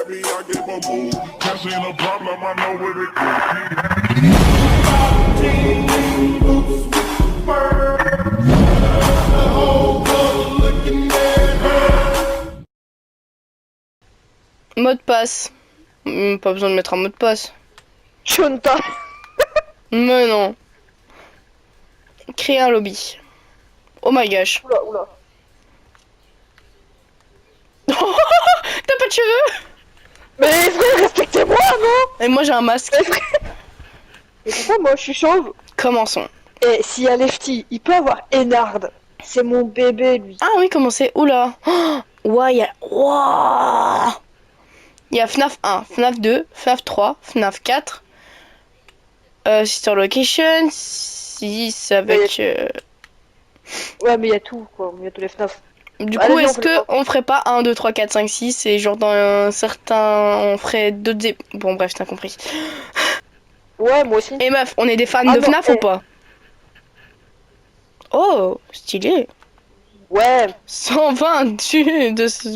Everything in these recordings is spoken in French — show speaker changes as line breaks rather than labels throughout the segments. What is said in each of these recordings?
happy, I give a move. Just ain't a problem, I know where it
Mot de passe. Pas besoin de mettre un mot de passe.
Chonta.
Mais non. Créer un lobby. Oh my gosh.
Oula, oula.
T'as pas de cheveux?
Mais frère, respectez-moi, non?
Et moi j'ai un masque.
Mais pourquoi moi je suis chauve?
Commençons.
Et s'il y a Lefty, il peut avoir Ennard. C'est mon bébé, lui.
Ah oui, commencez. Oula. Oh, ouais, il y a... Wow. Il y a FNAF 1, FNAF 2, FNAF 3, FNAF 4. Sister Location. 6 avec...
Ouais, mais il y a tout, quoi. Il y a tous les FNAF.
Du
Allez,
coup,
viens,
est-ce que on ferait pas 1, 2, 3, 4, 5, 6 et genre dans un certain... On ferait d'autres... Bon, bref, t'as compris.
Ouais, moi aussi.
Et meuf, on est des fans
Ah
de
non,
FNAF ou pas? Oh, stylé.
Ouais.
120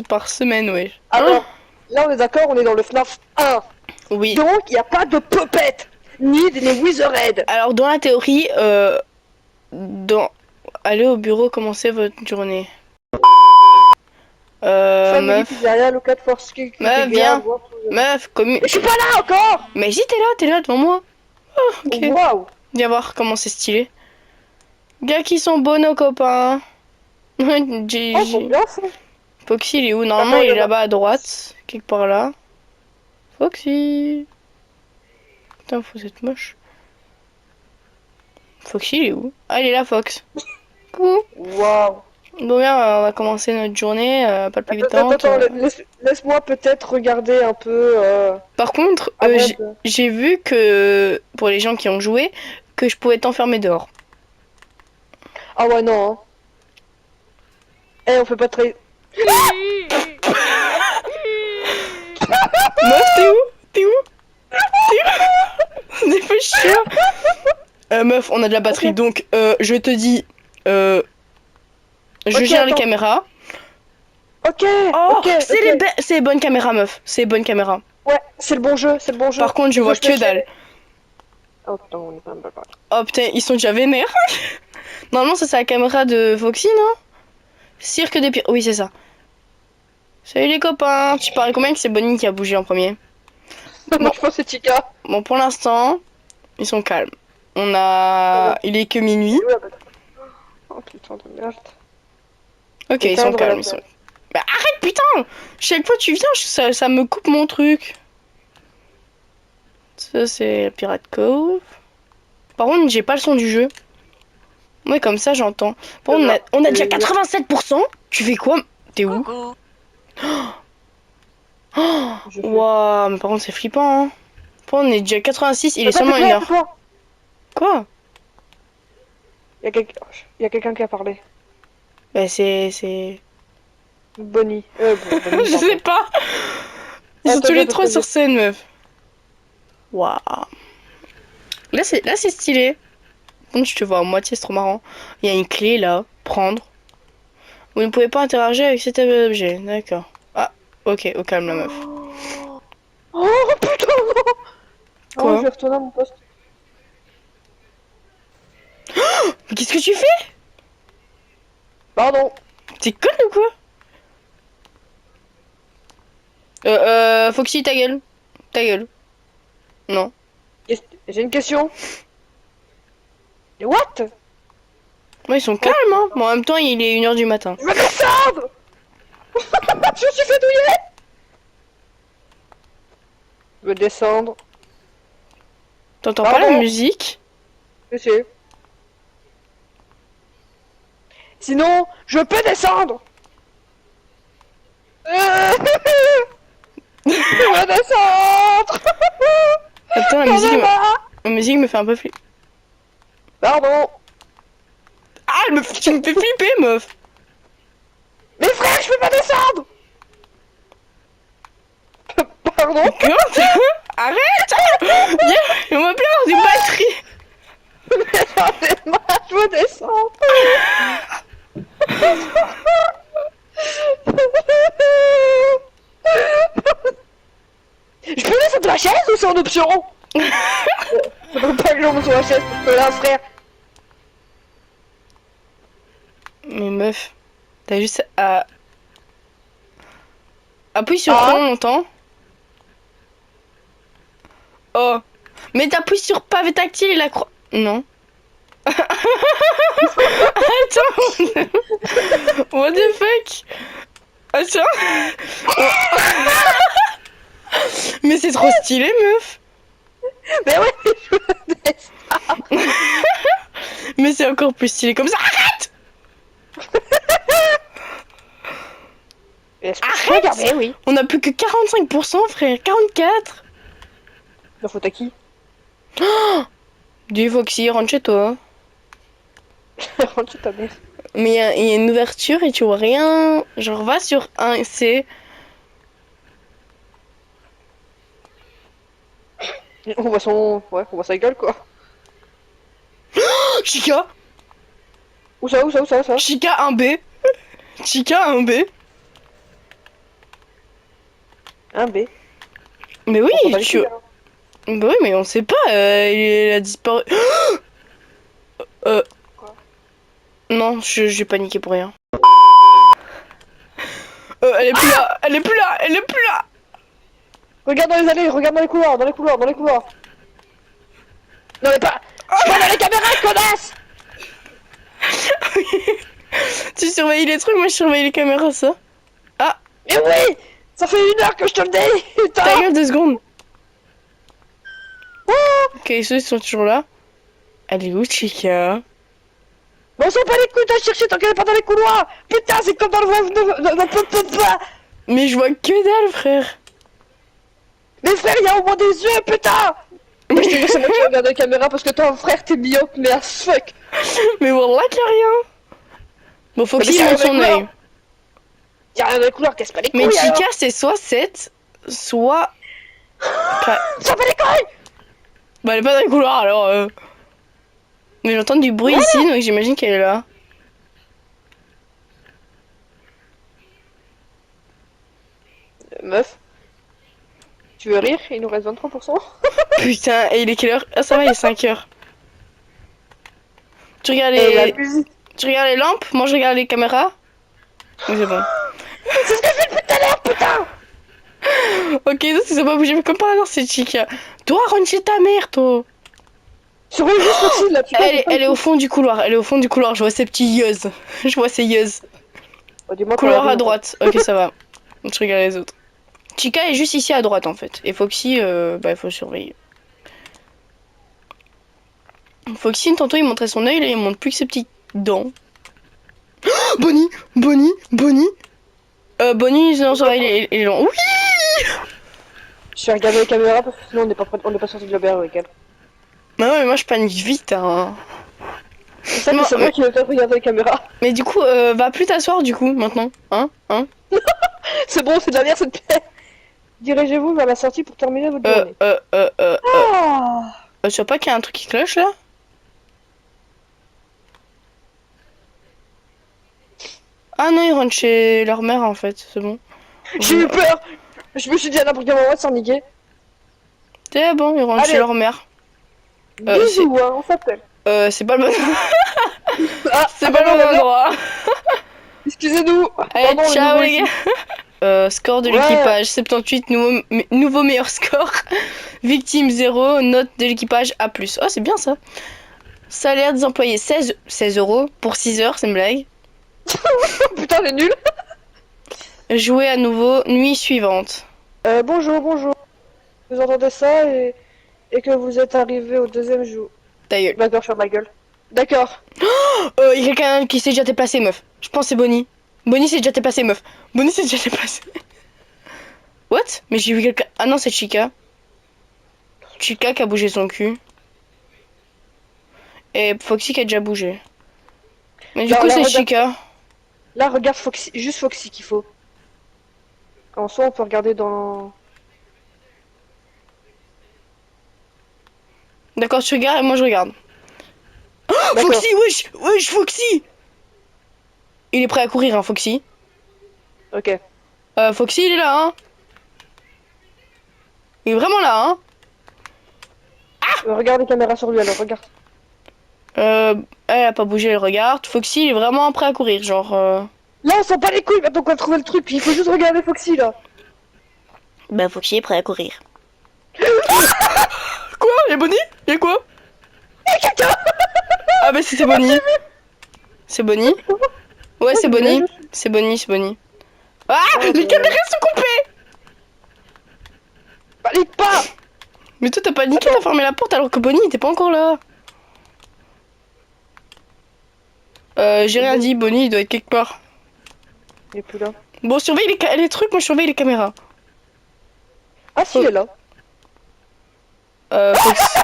par semaine, ouais.
Alors, là, on est d'accord, on est dans le FNAF 1.
Oui.
Donc, il n'y a pas de puppet, ni des Wizardhead.
Alors, dans la théorie, allez au bureau, commencez votre journée.
Family
Meuf.
Pizzeria, Local Force Kick,
Meuf, viens. Meuf,
Mais je suis pas là encore.
Mais si, t'es là devant moi. Oh, ok.
Waouh.
Viens voir comment c'est stylé. Gars qui sont beaux, nos copains.
Oh, faut bien ça.
Foxy, il est où? Normalement,
Attends,
il est
là-bas.
là-bas à droite. Quelque part là. Foxy. Putain, faut être moche. Foxy, il est où? Ah, il est là, Fox. Coucou.
Waouh.
Bon, bien, on va commencer notre journée. Pas le plus
Attends,
vite.
laisse-moi peut-être regarder un peu.
Par contre,
avant de-
j'ai vu que, pour les gens qui ont joué, que je pouvais t'enfermer dehors.
Ah ouais, non. Hein. Eh, on fait pas très.
Meuf, t'es où? T'es où? C'est pas chiant. Meuf, on a de la batterie,
Ok.
donc je te dis, je
Ok,
gère les
attends.
caméras.
Ok.
Oh,
Ok.
c'est
Ok.
c'est les bonnes caméras, meuf. C'est les bonnes caméras.
Ouais, c'est le bon jeu, c'est le bon jeu.
Par contre, je vois
te
que dalle.
Oh putain, on est pas mal.
Oh putain, ils sont déjà vénères. Normalement, ça c'est la caméra de Foxy, non? Cirque des pires. Oui, c'est ça. Salut les copains. Tu paries combien que c'est Bonnie qui a bougé en premier?
Moi, je pense que c'est Chica.
Bon, pour l'instant, ils sont calmes. On a... Il est que minuit.
Oh putain de merde.
Ok, ils sont
Éteindre
calmes,
la
ils sont... Bah arrête, putain! Chaque fois que tu viens, ça me coupe mon truc. Ça, c'est Pirate Cove. Par contre, j'ai pas le son du jeu. Ouais, comme ça, j'entends. Bon, on a déjà 87%. Tu fais quoi? T'es où? Oh,
Je fais-
waouh, mais par contre, c'est flippant, hein. Bon, on est déjà 86, il est
Attends,
seulement
tais-toi,
1h.
tais-toi.
Quoi?
Il y a quelqu'un qui a parlé.
Bah, c'est...
Bonnie. Bonnie,
Je sais pas. Ils sont
Attends,
tous les
attends,
trois
attends.
sur scène, meuf. Waouh. Là, c'est stylé. Bon, je te vois à moitié, c'est trop marrant. Il y a une clé, là. Prendre. Vous ne pouvez pas interagir avec cet objet. D'accord. Ah, ok, au calme, la meuf.
Oh putain, non.
Quoi?
Oh, je vais retourner à mon poste.
Mais qu'est-ce que tu fais?
Pardon.
T'es conne ou quoi? Foxy, ta gueule. Ta gueule. Non.
J'ai une question. What?
Ouais, ils sont calmes, hein. Bon, en même temps, il est 1h du matin.
Je veux descendre. Je suis fait douiller. Je veux descendre.
T'entends pas la
Pardon.
musique?
Je sais. Sinon, je peux descendre. Je veux descendre.
Attends, la musique me fait un peu flipper.
Pardon.
Ah, tu me fais flipper, meuf.
Mais frère, je peux pas descendre. Pardon.
Quoi? Arrête! Viens, on va bien avoir des batteries.
Mais attendez-moi, je veux descendre. de la chaise ou c'est en option? Faudrait pas que je monte sur la chaise parce que là, frère.
Mais meuf, t'as juste à... Appuie sur
Ah.
rond longtemps. Oh. Mais t'appuies sur pavé tactile et la croix... Non. Attends. What the fuck? Attends. Mais c'est trop stylé, meuf.
Mais ouais, je me laisse.
Mais c'est encore plus stylé comme ça. Arrête! Arrête!
Regardez, oui.
On a plus que 45%, frère. 44.
La faute à qui?
Dis Foxy, rentre chez toi.
Rentre chez ta mère.
Mais il y a une ouverture et tu vois rien. Genre, va sur 1C.
On voit son... Ouais, on voit sa gueule, quoi.
Oh, Chica!
Où ça, où ça, où ça, où ça?
Chica 1B. Chica 1B.
Un B.
Mais oui,
On s'en bat les
tu...
couilles, hein.
Bah oui, mais on sait pas. Il a disparu.
Quoi?
Non, j'ai paniqué pour rien. Elle est plus là. Elle est plus là. Elle est plus là.
Regarde dans les allées, regarde dans les couloirs, dans les couloirs, dans les couloirs. Non mais pas... Je suis pas dans les caméras, connasse!
Tu surveilles les trucs, moi je surveille les caméras, ça. Ah,
Mais oui! Ça fait 1 heure que je te le dis!
ta
Putain!
gueule 2 secondes.
Oh.
Ok, ceux sont toujours là. Elle est où, Chica?
Mais on s'en bat les couilles de chercher tant qu'elle est pas dans les couloirs! Putain, c'est comme dans le...
Mais je vois que dalle, frère.
Mais frère, il y a au moins des yeux, putain! Mais je te jure, c'est moi qui regarde les caméras parce que toi, frère, t'es myope, mais as fuck!
Mais voilà qu'il y a rien. Bon, faut
Mais
qu'il
c'est
monte
rien
son
avec
œil.
Y'a rien dans les couloirs, casse pas les couilles!
Mais
alors.
Chica, c'est soit 7, soit...
Ça fait les couilles!
Bah, elle est pas dans les couloirs, alors... Mais j'entends du bruit ici, donc j'imagine qu'elle est là.
Meuf, tu veux rire? Il nous reste 23%.
Putain, et il est quelle heure? Ah, ça va, il est 5 heures. Tu regardes
Et la
les...
musique.
Tu regardes les lampes, moi je regarde les caméras. Oui, c'est bon.
C'est ce que je fais depuis tout à l'heure, putain!
Ok, donc ils ont pas bougé, mais comme par hasard, c'est Chica. Toi, rentre chez ta mère, toi.
Surveille juste Foxy, là, putain.
Elle est au fond du couloir, elle est au fond du couloir, je vois ses petits yeux. Je vois ses yeux.
Oh, dis-moi quand
Couloir
elle
à
arrive,
droite, ok, ça va. Je regarde les autres. Chica est juste ici à droite, en fait. Et Foxy, bah, il faut surveiller. Foxy, tantôt, il montrait son œil, là, il montre plus que ses petites dents. Oh, Bonnie, Bonnie, Bonnie. Bonnie, non, ça va, il est long. Oui!
Je vais regarder les caméras parce que sinon on n'est pas sorti de l'auberge avec elle.
Bah ouais, mais moi je panique vite, hein.
C'est ça
Non,
que c'est moi qui vais faire regarder les caméras.
Mais du coup, va plus t'asseoir du coup, maintenant. Hein?
C'est bon, c'est de la merde cette paix. Dirigez-vous vers la sortie pour terminer votre journée. Ah.
Tu vois pas qu'il y a un truc qui cloche là? Ah non, ils rentrent chez leur mère en fait, c'est bon.
J'ai eu peur. Je me suis dit à n'importe quel moment de s'en niquer.
C'est bon, ils rentrent
Allez.
chez leur mère.
Bisous, hein, on s'appelle.
C'est pas le bon.
Ah,
C'est pas le bon endroit.
Excusez-nous.
Allez,
Pardon, le
ciao
nouveau
les
ici.
gars. Score de
Ouais.
l'équipage 78, nouveau meilleur score. Victime 0, note de l'équipage A+. Oh, c'est bien ça. Salaire des employés 16 euros pour 6 heures, c'est une blague.
Putain, elle est nulle.
Jouer à nouveau, nuit suivante.
Bonjour, bonjour. Vous entendez ça et que vous êtes arrivé au deuxième jour.
Ta gueule.
D'accord, sur ma gueule. D'accord.
Il y a quelqu'un qui s'est déjà déplacé, meuf. Je pense que c'est Bonnie. Bonnie s'est déjà déplacé, meuf. Bonnie s'est déjà déplacé. What? Mais j'ai vu quelqu'un... Ah non, c'est Chica. Chica qui a bougé son cul. Et Foxy qui a déjà bougé. Mais du
Non,
coup,
là,
c'est
regarde.
Chica.
Là, regarde Foxy, juste Foxy qu'il faut. En soi, on peut regarder dans...
D'accord, tu regardes et moi je regarde. Oh,
D'accord.
Foxy, wesh, Foxy. Il est prêt à courir, hein, Foxy.
Ok.
Foxy, il est là, hein. Il est vraiment là, hein.
Regarde les caméras sur lui alors, regarde.
Elle a pas bougé, elle regarde. Foxy, il est vraiment prêt à courir, genre...
Là, on s'en bat les couilles maintenant qu'on a trouvé le truc. Il faut juste regarder Foxy là.
Bah, Foxy est prêt à courir. Quoi? Y'a Bonnie? Y'a quoi? Ah bah c'est Bonnie. C'est Bonnie? Ouais, c'est Bonnie. C'est Bonnie, c'est Bonnie. Ah! Les caméras sont coupées!
Panique pas.
Mais toi, t'as paniqué, t'as fermé la porte alors que Bonnie était pas encore là. J'ai rien dit, Bonnie, il doit être quelque part.
Il est plus là.
Bon, surveille les trucs, moi je surveille les caméras.
Ah si, il est là.
Foxy...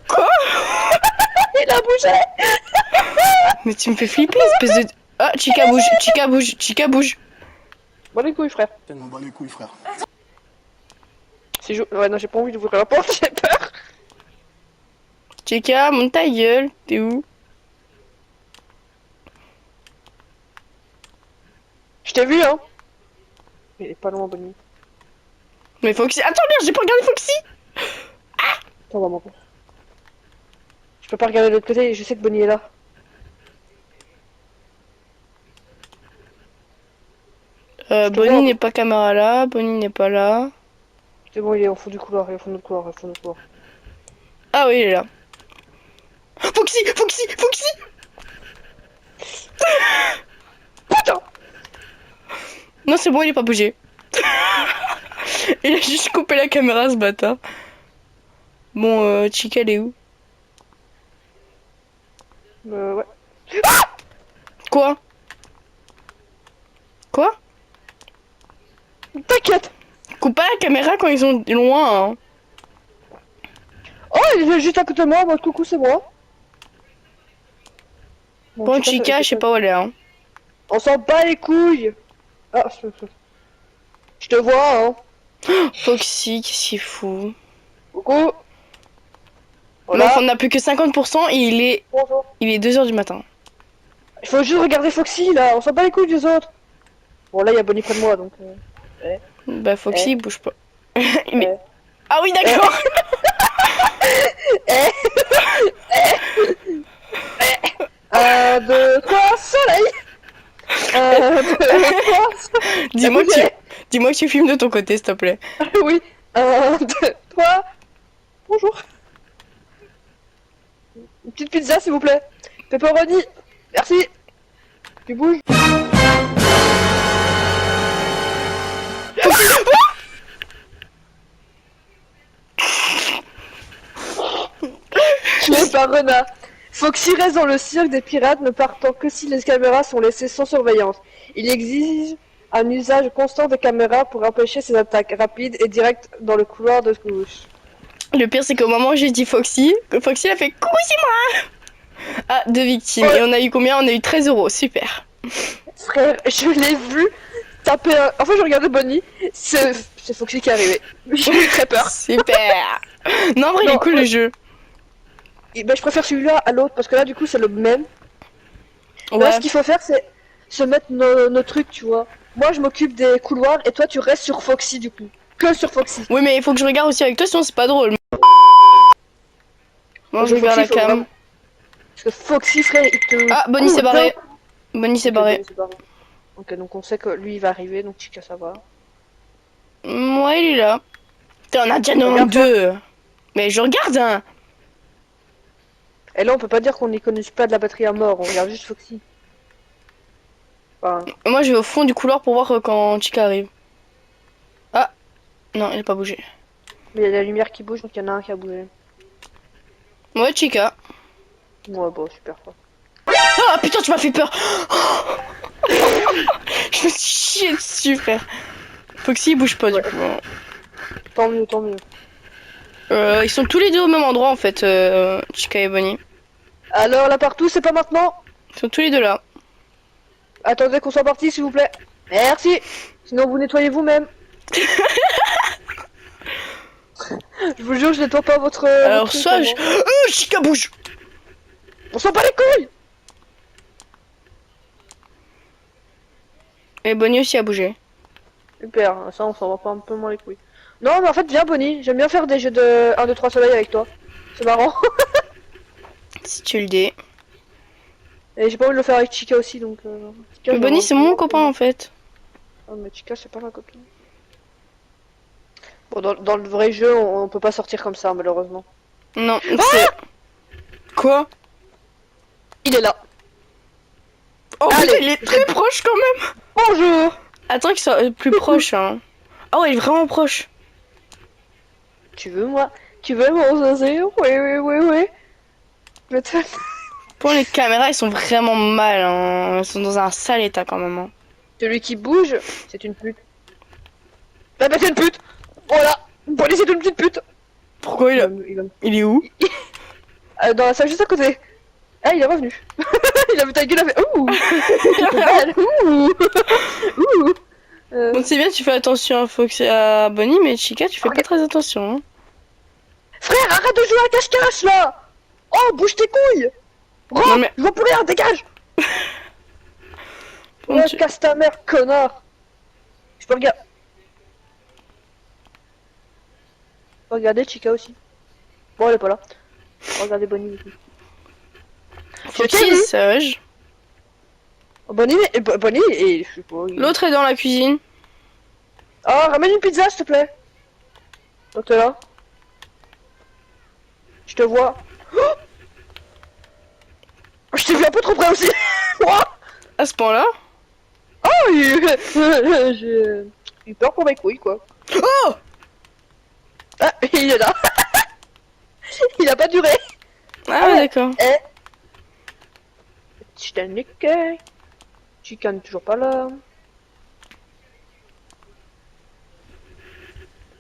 Quoi?
Il a bougé.
Mais tu me fais flipper, espèce de... Ah, Chica bouge, Chica bouge, Chica bouge.
Bon les couilles, frère.
Tellement bas les couilles, frère.
Si je... Ouais, non, j'ai pas envie d'ouvrir la porte, j'ai peur.
Chica, monte ta gueule, t'es où?
Je t'ai vu, hein. Il est pas loin, Bonnie.
Mais Foxy... Attends, merde, j'ai pas regardé Foxy!
Attends, maman. Je peux pas regarder de l'autre côté, je sais que Bonnie est là.
Bonnie n'est pas caméra là, Bonnie n'est pas là.
C'est bon, il est au fond du couloir, il est au fond du couloir, il est au fond du couloir.
Ah oui, il est là. Foxy, Foxy, Foxy!
Putain.
Non, c'est bon, il est pas bougé. Il a juste coupé la caméra, ce bâtard. Bon, Chica, elle est où?
Ouais.
Quoi? Quoi?
T'inquiète.
Coupe pas la caméra quand ils sont loin, hein.
Oh, il est juste à côté de moi, moi, coucou, c'est moi.
Bon, Chica, je sais pas où elle est, hein.
On s'en bat les couilles. Ah, je te vois, hein.
Foxy, qu'est-ce qu'il fout?
Coucou.
Voilà.
Voilà.
Donc on n'a plus que 50% et
Bonjour.
il est 2 h du matin.
Il faut juste regarder Foxy, là. On s'en bat les couilles des autres. Bon, là, il y a Bonnie près de moi, donc...
Bah Foxy, il bouge pas. Mais...
Eh.
Ah oui, d'accord.
1, 2, 3, soleil. 1, 2, 3,
Dis-moi que tu filmes de ton côté, s'il te plaît.
oui. 1, 2, 3. Bonjour. Une petite pizza, s'il vous plaît. Pepperoni. Merci. Tu bouges. Tué par renard. Foxy reste dans le cirque des pirates, ne partant que si les caméras sont laissées sans surveillance. Il exige un usage constant des caméras pour empêcher ses attaques rapides et directes dans le couloir de gauche.
Le pire, c'est qu'au moment où j'ai dit Foxy, Foxy a fait coucou, c'est moi. Ah, 2 victimes.
Ouais.
Et on a eu combien? On a eu 13 €. Super.
Frère, je l'ai vu taper un... Enfin, je regardais Bonnie, c'est Foxy qui est arrivé. J'ai eu très peur.
Super. Non, en vrai, il
Non,
est cool le jeu.
Et ben, je préfère celui-là à l'autre parce que là, du coup, c'est le même.
Ouais.
Là, ce qu'il faut faire, c'est se mettre nos trucs, tu vois. Moi, je m'occupe des couloirs et toi, tu restes sur Foxy, du coup. Que sur Foxy.
Oui, mais il faut que je regarde aussi avec toi, sinon c'est pas drôle. Moi, je
Foxy,
regarde la
faut
cam.
vraiment- Parce que Foxy, frère, il te...
Ah, Bonnie s'est
Putain.
barré. Bonnie s'est
Ok,
barré.
Bonnie s'est barré. Ok, donc on sait que lui, il va arriver, donc Chica, ça va.
Ouais, il est là. Putain, on a déjà
Regarde
92. Mais je regarde, hein.
Et là, on peut pas dire qu'on économise pas de la batterie à mort, on regarde juste Foxy. Enfin,
Moi, je vais au fond du couloir pour voir quand Chica arrive. Ah, non, il a pas bougé.
mais il y a la lumière qui bouge, donc il y en a un qui a bougé.
Ouais, Chica.
Ouais, bon, super fort.
Ah, putain, tu m'as fait peur. Je me suis chié dessus, frère. Foxy, il bouge pas, du coup. Hein.
Tant mieux, tant mieux.
Ils sont tous les deux au même endroit, en fait, Chica et Bonnie.
Alors, là partout, c'est pas maintenant.
Ils sont tous les deux là.
Attendez qu'on soit parti, s'il vous plaît. Merci. Sinon, vous nettoyez vous-même. Je vous jure, je nettoie pas votre...
Alors,
votre
soit
truc,
je...
moi.
Chica bouge.
On s'en bat les couilles.
Et Bonnie aussi a bougé.
Super, ça, on s'en va pas un peu moins les couilles. Non, mais en fait, viens, Bonnie. J'aime bien faire des jeux de 1, 2, 3 soleil avec toi. C'est marrant.
Si tu le dis.
Et j'ai pas envie de le faire avec Chica aussi, donc... Chica,
Mais
je
Bonnie,
l'aurais
c'est
envie
mon
de-
copain en fait.
Ah, mais Chica, c'est pas ma copine. Bon, dans le vrai jeu, on peut pas sortir comme ça, malheureusement.
Non, c'est. Quoi?
Il est là.
Oh putain,
Allez,
il est très proche quand même!
bonjour.
Attends qu'il soit plus proche, hein. Ah ouais, il est vraiment proche.
Tu veux moi? Tu veux mon zazer? Oui, oui, oui, oui. Je te...
Bon, les caméras, ils sont vraiment mal, hein. Elles sont dans un sale état quand même, hein.
Celui qui bouge, c'est une pute. Ah bah c'est une pute. Voilà. Bonnie, c'est une petite pute.
Pourquoi
Il va me- il va me-
il est où?
Dans la salle juste à côté. Ah, il est revenu. Il a vu ta gueule, il a fait ouh. C'est belle. Ouh. Ouh.
Bon, c'est bien, tu fais attention à Fox et à Bonnie, mais Chica, tu fais pas très attention, hein.
Frère, arrête de jouer à cache-cache là. Oh, bouge tes couilles. Rentre.
Non, mais-
Je vois plus rien, dégage.
Bon,
Ouais,
tu-
casse ta mère, connard. Je peux regarder. Regardez Chica aussi. Bon, elle est pas là. Regardez Bonnie aussi.
Foxy est sage.
Oh, Bonnie, Bonnie et je sais pas.
L'autre est dans la cuisine.
Oh, ramène une pizza, s'il te plaît. Donc t'es là. Je te vois. Oh, je t'ai vu un peu trop près aussi. Moi.
À ce point-là?
Oh, j'ai eu peur pour mes couilles, quoi.
Oh!
Ah, il est là. Il a pas duré.
Ah ouais, d'accord.
Eh. Je t'ai niqué. Chica n'est toujours pas là.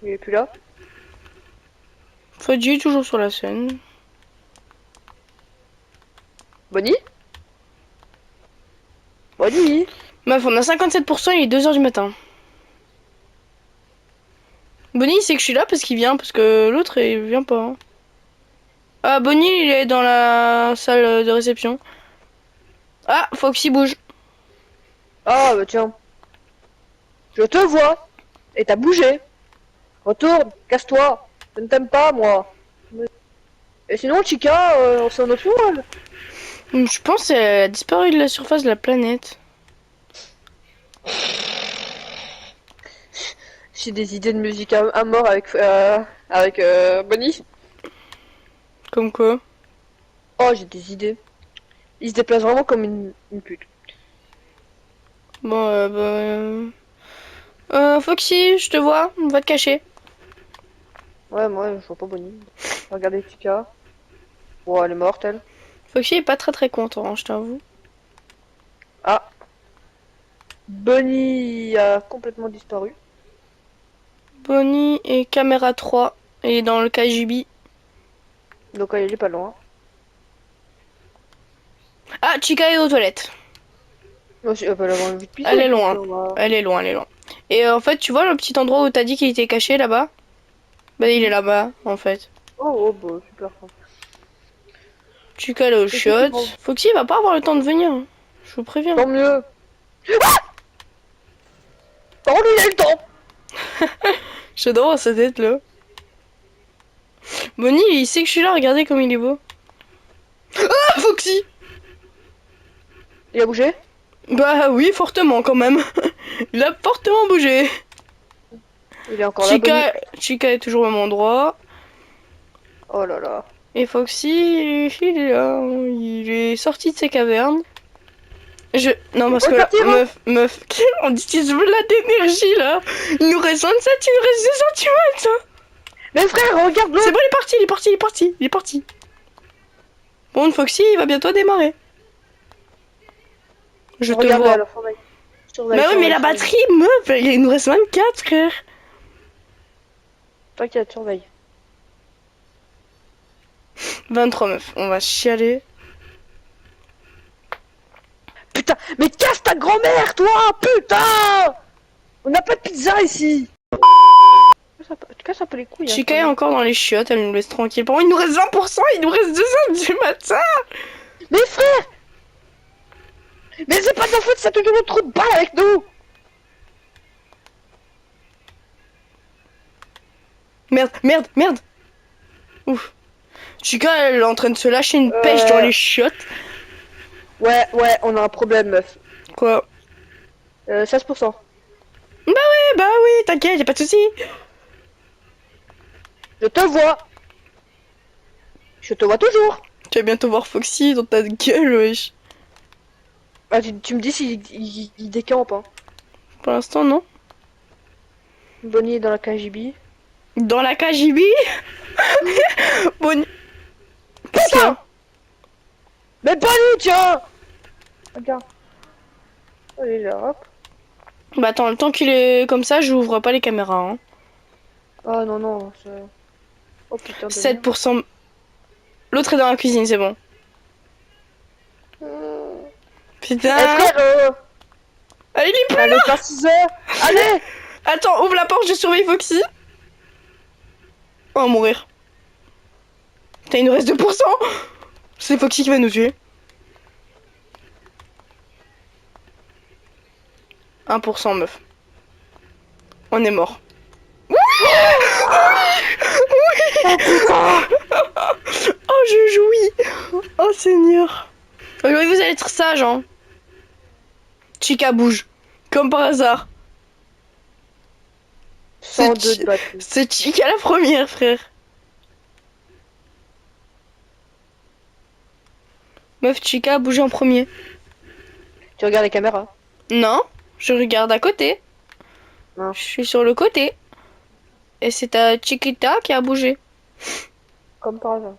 Il est plus là.
Fudgy est toujours sur la scène.
Bonnie. Bonnie.
Meuf, on a 57%, il est 2h du matin. Bonnie, il sait que je suis là parce qu'il vient, parce que l'autre, il vient pas, hein. Ah, Bonnie, il est dans la salle de réception. Ah, Foxy bouge.
Ah, bah tiens. Je te vois. Et t'as bougé. Retourne, casse-toi. Je ne t'aime pas, moi. Et sinon, Chica, on s'en occupe, elle.
Je pense qu'elle a disparu de la surface de la planète.
J'ai des idées de musique à mort avec Bonnie.
Comme quoi?
Oh, j'ai des idées. Il se déplace vraiment comme une pute.
Bon, Foxy, je te vois, on va te cacher.
Ouais, moi, je vois pas Bonnie. Regardez Chica. Bon, elle est morte, elle.
Foxy est pas très très content, hein, je t'avoue.
Ah. Bonnie a complètement disparu.
Bonnie et caméra 3 et dans le KGB.
Donc elle est pas loin.
Ah, Chica est aux toilettes.
Moi, elle peut l'avoir vite pisser.
Elle est loin.
donc, on va-
Elle est loin, elle est loin. Et en fait, tu vois le petit endroit où t'as dit qu'il était caché là-bas? Bah, il est là-bas, en fait.
Oh, bah, super.
Chica elle est aux
c'est
chiottes.
bon.
Foxy va pas avoir le temps de venir, hein. Je vous préviens.
Tant mieux. Ah, par contre, il a eu le temps.
J'adore sa tête là. Bonnie, il sait que je suis là, regardez comme il est beau. Ah, Foxy!
Il a bougé.
Bah oui, fortement quand même. Il a fortement bougé.
Il est encore là. Bonnie.
Chica est toujours au même endroit.
Oh là là.
Et Foxy, il est là. Il est sorti de ses cavernes. Non, parce que là,
Repartir, hein.
meuf, on utilise là d'énergie là. Il nous reste 27, il nous reste 2 centimètres. Hein.
Mais frère, regarde-le.
C'est bon, il est parti. Bon, Foxy, il va bientôt démarrer. Je te
Regarde
vois.
là, surveille. Surveille,
Bah oui, mais
surveille,
la
surveille.
batterie, meuf, il nous reste 24, frère.
T'inquiète, surveille.
23, meuf, on va chialer.
Putain, mais casse ta grand-mère, toi. Putain. On n'a pas de pizza ici. Tu casses un peu les couilles. hein,
Chica est
quand même.
encore dans les chiottes, elle nous laisse tranquille. Par contre, il nous reste 20%, il nous reste 2 heures du matin.
Mais frère. Mais c'est pas de ta faute, ça te donne trop de balles avec nous.
Merde, merde, merde. Ouf. Chica, elle est en train de se lâcher une pêche dans les chiottes.
Ouais, on a un problème, meuf.
Quoi?
16%.
Bah oui, t'inquiète, y'a pas de soucis.
Je te vois. Je te vois toujours.
Tu vas bientôt voir Foxy dans ta gueule, wesh.
Ah, tu me dis s'il décampe, hein.
Pour l'instant, non.
Bonnie est dans la KGB.
Dans la KGB. Bonne. Qu'est-ce qu'il y a?
Mais Bonnie, tiens. Regarde. Allez, là, hop.
Bah attends, le temps qu'il est comme ça, j'ouvre pas les caméras. Hein.
Ah non, non, c'est... Oh putain de
7%. L'autre est dans la cuisine, c'est bon.
merde.
Putain.
Eh frère,
Ah, il est plus
allez,
là.
pas 6 heures. Allez.
Attends, ouvre la porte, je surveille Foxy. Oh, mourir. T'as une reste 2%. C'est Foxy qui va nous tuer. 1%, meuf. On est mort. Oui.
Oh putain.
Oh, je jouis. Oh, Seigneur. Aujourd'hui, vous allez être sage, hein. Chica bouge. Comme par hasard.
102 de batterie.
C'est Chica la première, frère. Meuf, Chica a bougé en premier.
Tu regardes les caméras.
Non, je regarde à côté.
Ah.
Je suis sur le côté. Et c'est ta Chiquita qui a bougé.
Comme par hasard.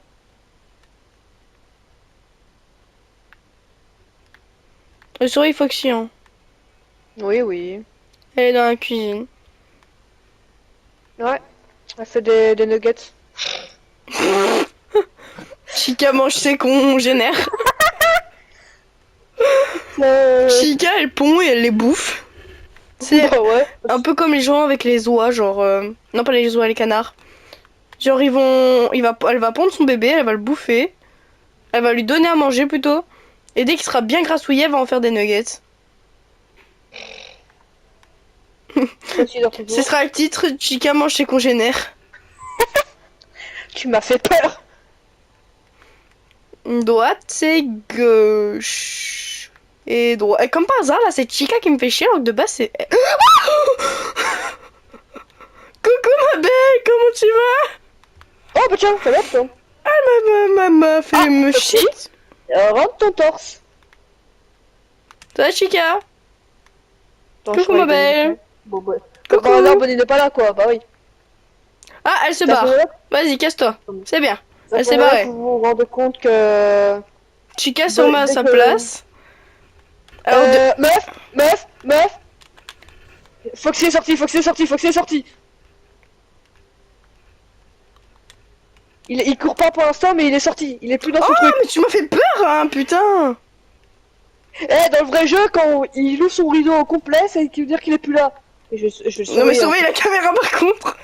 Je surveille Foxy, hein.
Oui, oui.
Elle est dans la cuisine.
Ouais. Elle fait des nuggets.
Chica mange ses congénères. Chica, elle pond et elle les bouffe. C'est
Bah ouais.
un peu comme les gens avec les oies, genre... Non, pas les oies, les canards. Genre, ils vont... Elle va pondre son bébé, elle va le bouffer. Elle va lui donner à manger, plutôt. Et dès qu'il sera bien grassouillé, elle va en faire des nuggets. Ce sera le titre, Chica mange ses congénères.
Tu m'as fait peur.
Droite, c'est gauche. Et droite. Et comme par hasard, là, c'est Chica qui me fait chier, alors que de base, c'est... Coucou, ma belle, comment tu vas?
Oh bah tiens, ça va toi.
M'a fait me
Foxy.
chier.
Rentre ton torse.
Ça va, Chica?
Attends,
Coucou,
je crois
ma
qu'il est
belle.
bon. Bon, bah.
Coucou.
Par hasard, Bonnie n'est pas là quoi. Bah oui.
Ah, elle se
Ça
barre.
fait là,
Vas-y, casse-toi. C'est bien.
ça
Elle
fait
s'est
là
barrée.
que vous vous rendez compte que...
Chica se remet à
dès
sa
que-
place. Alors,
Meuf. Foxy est sorti, Foxy est sorti, Foxy est sorti. Il court pas pour l'instant, mais il est sorti. Il est plus dans son
Oh,
truc.
mais tu m'as fait peur, hein, putain.
Eh, dans le vrai jeu, quand il ouvre son rideau au complet, ça veut dire qu'il est plus là. Et je le
Non, mais
surveille, hein.
surveille la caméra, par contre.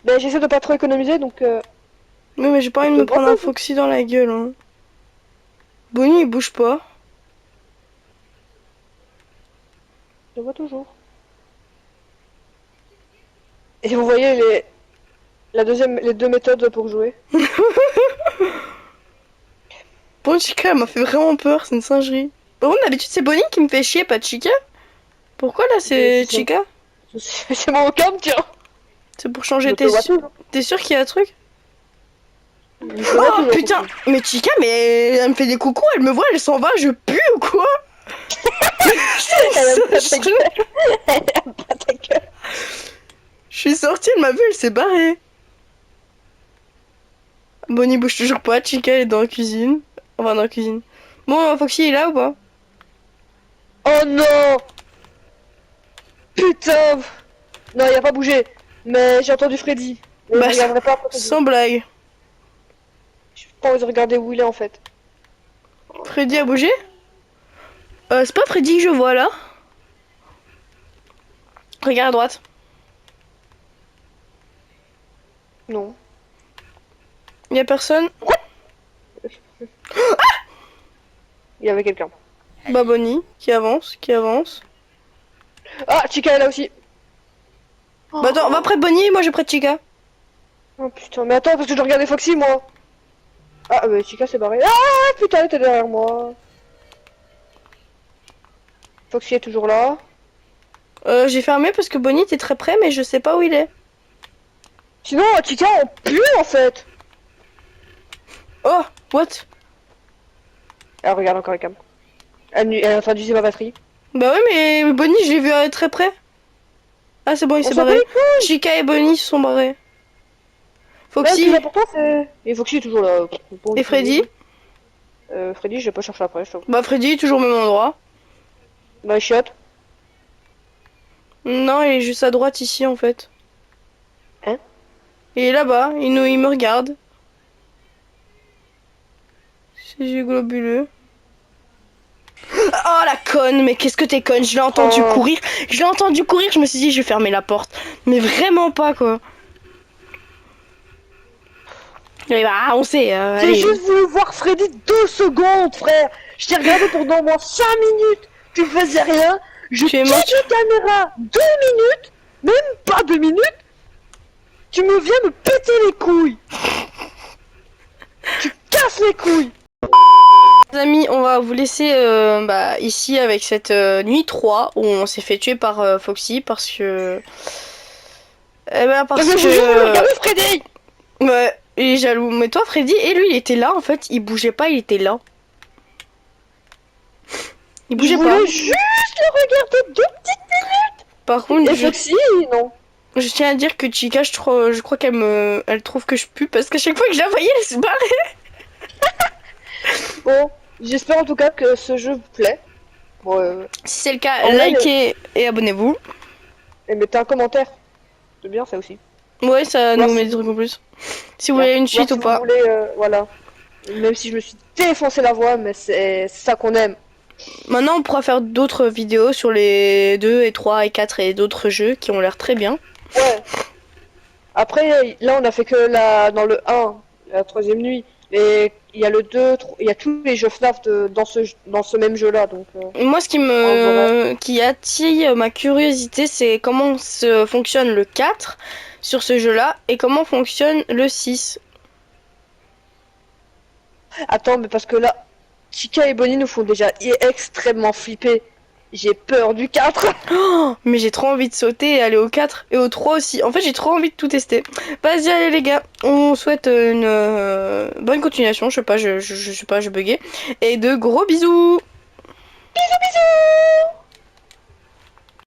Ben, j'essaie de pas trop économiser, donc...
Non, mais j'ai pas envie de me prendre un Foxy dans la gueule, hein. Bonnie, il bouge pas.
Je vois toujours. Et vous voyez les deux méthodes pour jouer.
Bon, Chica, elle m'a fait vraiment peur, c'est une singerie. Par contre, d'habitude, c'est Bonnie qui me fait chier, pas Chica. Pourquoi là, c'est
C'est-
Chica?
C'est mon cam, tiens.
C'est pour
Je
changer
te vois toujours.
T'es sûr qu'il y a un truc?
Je te vois
Oh
toujours,
putain!
Foxy.
Mais Chica, mais elle me fait des coucous, elle me voit, elle s'en va, je pue ou quoi?
Elle aime pas ta gueule. Elle aime pas ta gueule.
Je suis sortie, elle m'a vu, elle s'est barrée. Bonnie bouge toujours pas, Chica elle est dans la cuisine. Enfin, dans la cuisine. Bon, Foxy il est là ou pas?
Oh non. Putain. Non, il a pas bougé. Mais j'ai entendu Freddy. Mais
Bah,
je regarderai pas après.
Sans blague.
Je pas envie de regarder où il est en fait.
Freddy a bougé? C'est pas Freddy que je vois là. Regarde à droite.
Non.
Y a personne?
Il y avait quelqu'un.
Bah Bonnie, qui avance, qui avance.
Ah, Chica est là aussi.
Bah attends, va près de Bonnie, moi je près de Chica.
Oh putain, mais attends, parce que je dois regarder Foxy, moi. Ah, bah Chica s'est barré. Ah, putain, elle était derrière moi. Foxy est toujours là.
J'ai fermé parce que Bonnie était très près, mais je sais pas où il est.
Sinon, Chica, on pue, en fait.
Oh, what?
Elle regarde encore les cam. Elle est en train d'user ma batterie.
Bah ouais, mais Bonnie, je l'ai vu très près. Ah, c'est bon, il
On
s'est
s'en bat
barré.
les couilles.
Chica et Bonnie se sont barrés.
Là, le
Foxy
plus important, c'est... Et Foxy est toujours là. Bon,
et Freddy?
Freddy, je vais pas chercher après, je t'avoue.
Bah Freddy, toujours au même endroit.
Bah, chiotte.
Non, il est juste à droite ici en fait.
Hein?
Il est là-bas, il me regarde. C'est yeux globuleux. Oh la conne, mais qu'est-ce que t'es conne, je l'ai entendu
Oh.
courir. Je l'ai entendu courir, je me suis dit je vais fermer la porte. Mais vraiment pas quoi. Et bah on sait,
J'ai
allez.
juste voulu voir Freddy 2 secondes, frère. Je t'ai regardé pendant au moins 5 minutes. Tu faisais rien. Je
Tu es
quitte
mort.
la caméra 2 minutes. Même pas 2 minutes. Tu me viens me péter les couilles. Tu casses les couilles.
Les amis, on va vous laisser ici avec cette nuit 3 où on s'est fait tuer par Foxy parce que... Eh ben parce
Mais je juste voulu
que...
regarder Freddy.
Ouais, il est jaloux. Mais toi Freddy, et lui il était là en fait, il bougeait pas, il était là. Il
Je
bougeait pas.
voulais juste le regarder 2 petites minutes.
Par contre,
Et Foxy, non.
je tiens à dire que Chica, je crois elle trouve que je pue parce qu'à chaque fois que je la voyais, elle se barrait.
Bon, j'espère en tout cas que ce jeu vous plaît. Bon,
Si c'est le cas,
En vrai,
likez et abonnez-vous.
et mettez un commentaire. C'est bien ça aussi.
Ouais, ça
Voir
nous met
si
des
vous-
trucs en plus. Si vous voulez une
Voir
suite
si
ou
vous
pas.
voulez, voilà. Même si je me suis défoncé la voix, mais c'est ça qu'on aime.
Maintenant, on pourra faire d'autres vidéos sur les 2 et 3 et 4 et d'autres jeux qui ont l'air très bien.
Ouais. Après, là, on a fait que dans le 1, la troisième nuit. Et il y a le 2, il y a tous les jeux FNAF dans ce même jeu-là. Donc,
Moi, ce qui attire ma curiosité, c'est comment fonctionne le 4 sur ce jeu-là et comment fonctionne le 6.
Attends, mais parce que là, Chica et Bonnie nous font déjà extrêmement flipper. J'ai peur du 4.
Oh, mais j'ai trop envie de sauter et aller au 4 et au 3 aussi. En fait, j'ai trop envie de tout tester. Vas-y, allez les gars, on souhaite une bonne continuation. Je sais pas, je sais pas, je buguais. Et de gros bisous.
Bisous, bisous.